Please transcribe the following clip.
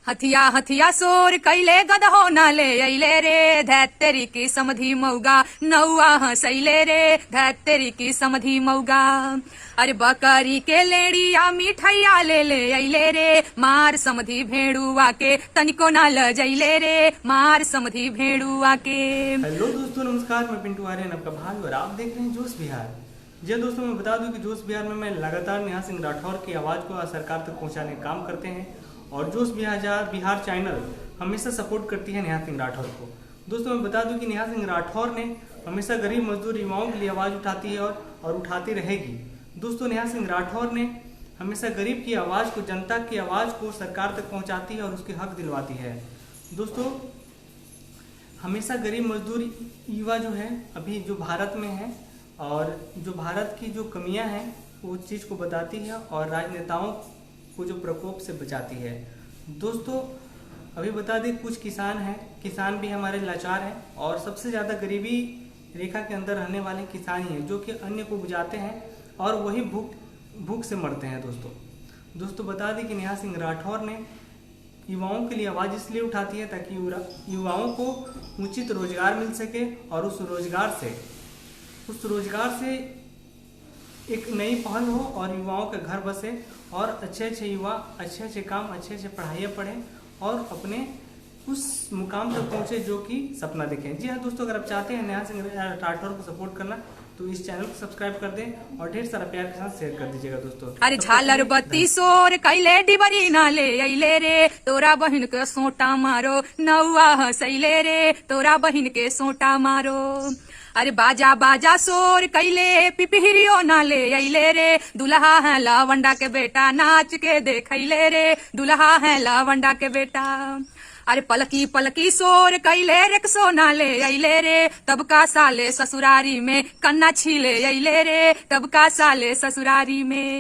हथिया हथिया सोर कैले गदहो ना ले अइले रे धैतेरी की समधी मौगा नौआ हंसैले रे धैतेरी की समधी मौगा। अरे बकरी के लेड़िया मिठाइया ले अइले रे मार समधी भेड़ुआ के तनिको ना लजैले रे मार समधी भेड़ुआ के। हेलो दोस्तों, नमस्कार। मैं पिंटू आर्यन, आपका भाई, और आप देख रहे हैं जोश बिहार। जी दोस्तों, मैं बता दूं कि जोश बिहार में मैं लगातार नेहा सिंह राठौर की आवाज़ को सरकार तक पहुंचाने का काम करते हैं और जोश बिहार चैनल हमेशा सपोर्ट करती है नेहा सिंह राठौर को। दोस्तों, मैं बता दूं कि नेहा सिंह राठौर ने हमेशा गरीब मजदूर युवाओं के लिए आवाज़ उठाती है और उठाती रहेगी। दोस्तों, नेहा सिंह राठौर ने हमेशा गरीब की आवाज़ को, जनता की आवाज़ को सरकार तक पहुँचाती है और उसके हक दिलवाती है। दोस्तों, हमेशा गरीब मजदूर युवा जो है अभी जो भारत में है और जो भारत की जो कमियां हैं वो चीज़ को बताती है और राजनेताओं को जो प्रकोप से बचाती है। दोस्तों, अभी बता दें, कुछ किसान हैं, किसान भी हमारे लाचार हैं और सबसे ज़्यादा गरीबी रेखा के अंदर रहने वाले किसान ही हैं जो कि अन्य को बुझाते हैं और वही भूख से मरते हैं। दोस्तों बता दें कि नेहा सिंह राठौर ने युवाओं के लिए आवाज़ इसलिए उठाती है ताकि युवाओं को उचित रोजगार मिल सके और उस रोजगार से एक नई पहल हो और युवाओं के घर बसे और अच्छे अच्छे युवा अच्छे काम, अच्छे पढ़ाइयाँ पढ़ें और अपने उस मुकाम तक पहुँचे जो कि सपना देखें। जी हाँ दोस्तों, अगर आप चाहते हैं नेहा सिंह राठौर को सपोर्ट करना तो इस चैनल को सब्सक्राइब कर दें और ढेर सारा प्यार के साथ शेयर कर दीजिएगा। दोस्तों, अरे झालर बत्ती सोर कैले डिबरी ना ले अइले रे तोरा बहिन के सोटा मारो नौआ हंसैले रे तोरा बहिन के सोटा मारो। अरे बाजा बाजा सोर कैले पिपहिरियो ना ले अइले रे दुल्हा है लावंडा के बेटा नाच के देखैले रे दुल्हा है लावंडा के बेटा। अरे पलकी पलकी सोर कैले रिक्शो ना ले अइले रे तब का साले ससुरारी में कन्ना छीले अइले रे तब का साले ससुरारी में।